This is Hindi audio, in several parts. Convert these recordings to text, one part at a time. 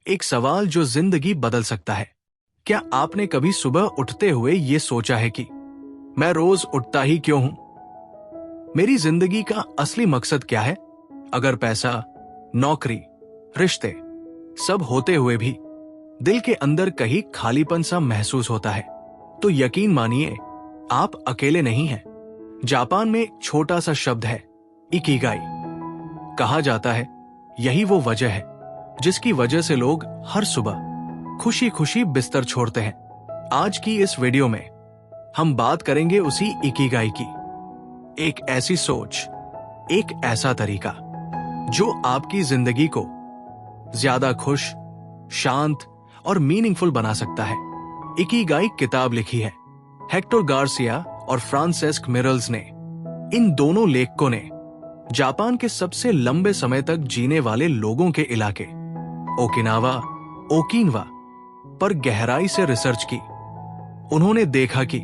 एक सवाल जो जिंदगी बदल सकता है। क्या आपने कभी सुबह उठते हुए ये सोचा है कि मैं रोज उठता ही क्यों हूं? मेरी जिंदगी का असली मकसद क्या है? अगर पैसा, नौकरी, रिश्ते सब होते हुए भी दिल के अंदर कहीं खालीपन सा महसूस होता है, तो यकीन मानिए आप अकेले नहीं हैं। जापान में एक छोटा सा शब्द है, इकिगाई। कहा जाता है यही वो वजह है जिसकी वजह से लोग हर सुबह खुशी खुशी बिस्तर छोड़ते हैं। आज की इस वीडियो में हम बात करेंगे उसी इकिगाई की। एक ऐसी सोच, एक ऐसा तरीका जो आपकी जिंदगी को ज्यादा खुश, शांत और मीनिंगफुल बना सकता है। इकिगाई किताब लिखी है हेक्टर गार्सिया और फ्रांसेस्क मिरल्स ने। इन दोनों लेखकों ने जापान के सबसे लंबे समय तक जीने वाले लोगों के इलाके ओकिनावा, ओकिनवा पर गहराई से रिसर्च की। उन्होंने देखा कि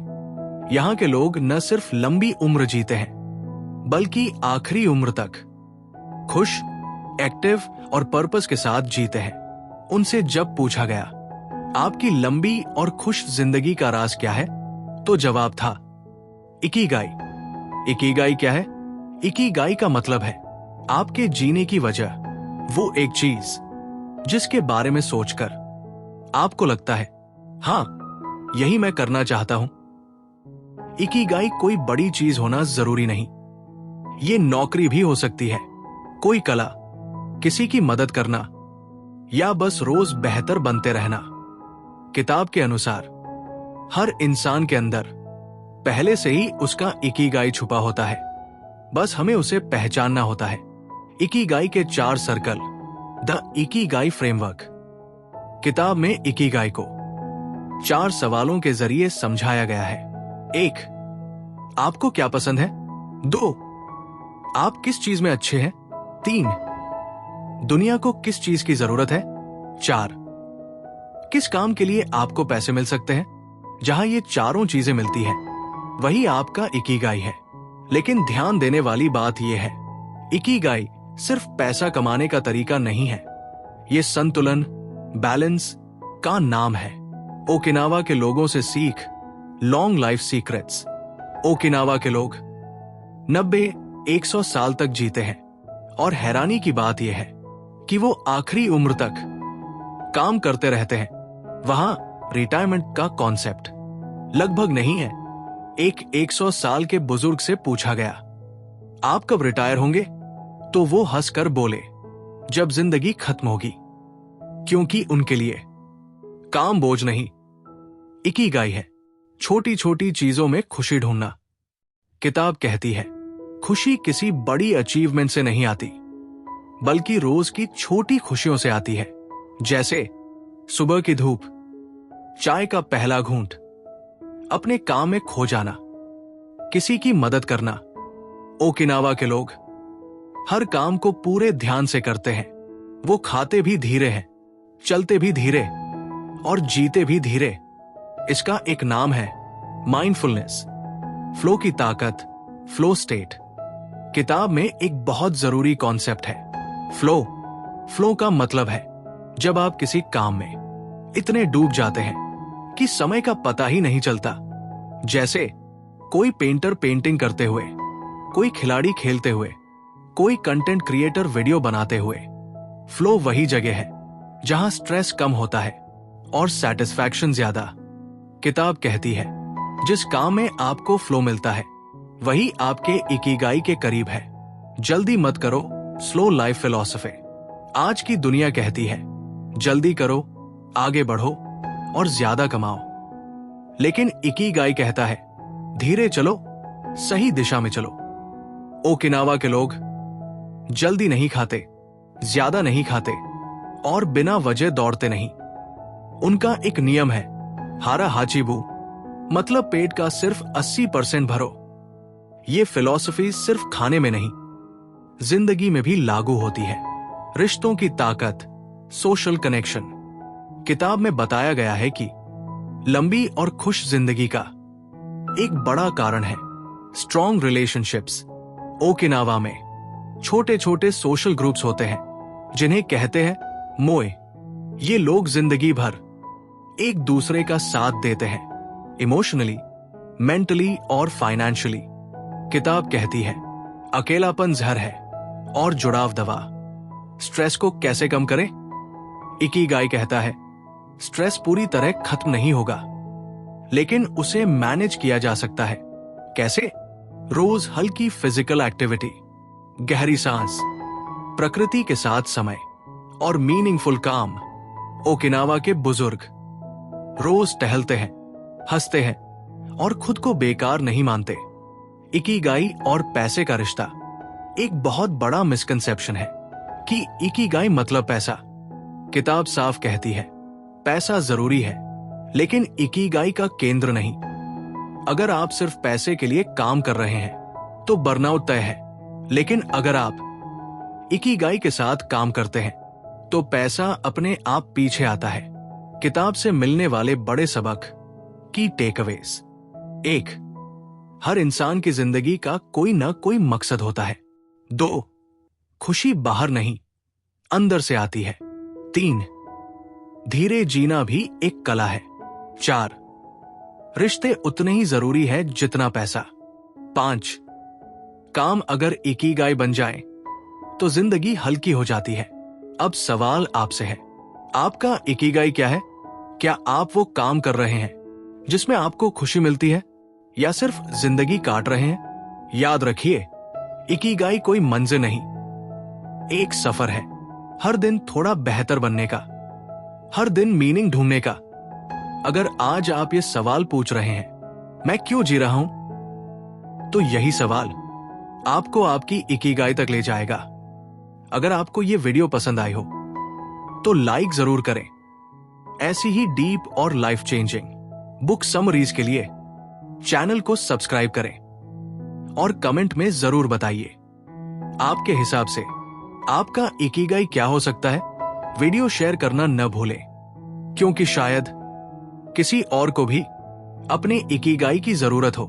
यहां के लोग न सिर्फ लंबी उम्र जीते हैं, बल्कि आखिरी उम्र तक खुश, एक्टिव और पर्पस के साथ जीते हैं। उनसे जब पूछा गया, आपकी लंबी और खुश जिंदगी का राज क्या है, तो जवाब था इकिगाई। इकिगाई क्या है? इकिगाई का मतलब है आपके जीने की वजह, वो एक चीज जिसके बारे में सोचकर आपको लगता है, हां, यही मैं करना चाहता हूं। इकिगाई कोई बड़ी चीज होना जरूरी नहीं। ये नौकरी भी हो सकती है, कोई कला, किसी की मदद करना या बस रोज बेहतर बनते रहना। किताब के अनुसार हर इंसान के अंदर पहले से ही उसका इकिगाई छुपा होता है, बस हमें उसे पहचानना होता है। इकिगाई के 4 सर्कल, द इकिगाई फ्रेमवर्क। किताब में इकिगाई को 4 सवालों के जरिए समझाया गया है। 1, आपको क्या पसंद है? 2, आप किस चीज में अच्छे हैं? 3, दुनिया को किस चीज की जरूरत है? 4, किस काम के लिए आपको पैसे मिल सकते हैं? जहां ये चारों चीजें मिलती हैं, वही आपका इकिगाई है। लेकिन ध्यान देने वाली बात यह है, इकिगाई सिर्फ पैसा कमाने का तरीका नहीं है। ये संतुलन, बैलेंस का नाम है। ओकिनावा के लोगों से सीख, लॉन्ग लाइफ सीक्रेट्स। ओकिनावा के लोग 90-100 साल तक जीते हैं और हैरानी की बात यह है कि वो आखिरी उम्र तक काम करते रहते हैं। वहां रिटायरमेंट का कॉन्सेप्ट लगभग नहीं है। एक 100 साल के बुजुर्ग से पूछा गया, आप कब रिटायर होंगे? तो वो हंसकर बोले, जब जिंदगी खत्म होगी, क्योंकि उनके लिए काम बोझ नहीं, इकिगाई है छोटी छोटी चीजों में खुशी ढूंढना। किताब कहती है, खुशी किसी बड़ी अचीवमेंट से नहीं आती, बल्कि रोज की छोटी खुशियों से आती है। जैसे सुबह की धूप, चाय का पहला घूंट, अपने काम में खो जाना, किसी की मदद करना। ओकिनावा के लोग हर काम को पूरे ध्यान से करते हैं। वो खाते भी धीरे हैं, चलते भी धीरे और जीते भी धीरे। इसका एक नाम है माइंडफुलनेस, फ्लो की ताकत, फ्लो स्टेट। किताब में एक बहुत जरूरी कॉन्सेप्ट है, फ्लो का मतलब है जब आप किसी काम में इतने डूब जाते हैं कि समय का पता ही नहीं चलता। जैसे कोई पेंटर पेंटिंग करते हुए, कोई खिलाड़ी खेलते हुए, कोई कंटेंट क्रिएटर वीडियो बनाते हुए। फ्लो वही जगह है जहां स्ट्रेस कम होता है और सैटिस्फैक्शन ज्यादा। किताब कहती है, जिस काम में आपको फ्लो मिलता है वही आपके इकिगाई के करीब है। जल्दी मत करो, स्लो लाइफ फिलॉसफी। आज की दुनिया कहती है, जल्दी करो, आगे बढ़ो और ज्यादा कमाओ। लेकिन इकिगाई कहता है, धीरे चलो, सही दिशा में चलो। ओकिनावा के लोग जल्दी नहीं खाते, ज्यादा नहीं खाते और बिना वजह दौड़ते नहीं। उनका एक नियम है, हारा हाचीबू, मतलब पेट का सिर्फ 80% भरो। ये फिलॉसफी सिर्फ खाने में नहीं, जिंदगी में भी लागू होती है। रिश्तों की ताकत, सोशल कनेक्शन। किताब में बताया गया है कि लंबी और खुश जिंदगी का एक बड़ा कारण है स्ट्रॉन्ग रिलेशनशिप्स। ओकिनावा में छोटे छोटे सोशल ग्रुप्स होते हैं जिन्हें कहते हैं मोए। ये लोग जिंदगी भर एक दूसरे का साथ देते हैं, इमोशनली, मेंटली और फाइनेंशियली। किताब कहती है अकेलापन जहर है और जुड़ाव दवा। स्ट्रेस को कैसे कम करें? इकिगाई कहता है स्ट्रेस पूरी तरह खत्म नहीं होगा, लेकिन उसे मैनेज किया जा सकता है। कैसे? रोज हल्की फिजिकल एक्टिविटी, गहरी सांस, प्रकृति के साथ समय और मीनिंगफुल काम। ओकिनावा के बुजुर्ग रोज टहलते हैं, हंसते हैं और खुद को बेकार नहीं मानते। इकिगाई और पैसे का रिश्ता एक बहुत बड़ा मिसकंसेप्शन है कि इकिगाई मतलब पैसा। किताब साफ कहती है पैसा जरूरी है, लेकिन इकिगाई का केंद्र नहीं। अगर आप सिर्फ पैसे के लिए काम कर रहे हैं तो बर्नआउट तय है, लेकिन अगर आप इकिगाई के साथ काम करते हैं तो पैसा अपने आप पीछे आता है। किताब से मिलने वाले बड़े सबक की टेकअवेज। 1. हर इंसान की जिंदगी का कोई न कोई मकसद होता है। 2. खुशी बाहर नहीं, अंदर से आती है। 3. धीरे जीना भी एक कला है। 4. रिश्ते उतने ही जरूरी है जितना पैसा। 5. काम अगर इकिगाई बन जाए तो जिंदगी हल्की हो जाती है। अब सवाल आपसे है, आपका इकिगाई क्या है? क्या आप वो काम कर रहे हैं जिसमें आपको खुशी मिलती है, या सिर्फ जिंदगी काट रहे हैं? याद रखिए, इकिगाई कोई मंजिल नहीं, एक सफर है। हर दिन थोड़ा बेहतर बनने का, हर दिन मीनिंग ढूंढने का। अगर आज आप ये सवाल पूछ रहे हैं, मैं क्यों जी रहा हूं, तो यही सवाल आपको आपकी इकिगाई तक ले जाएगा। अगर आपको ये वीडियो पसंद आई हो तो लाइक जरूर करें। ऐसी ही डीप और लाइफ चेंजिंग बुक समरीज के लिए चैनल को सब्सक्राइब करें और कमेंट में जरूर बताइए आपके हिसाब से आपका इकिगाई क्या हो सकता है। वीडियो शेयर करना न भूलें, क्योंकि शायद किसी और को भी अपने इकिगाई की जरूरत हो।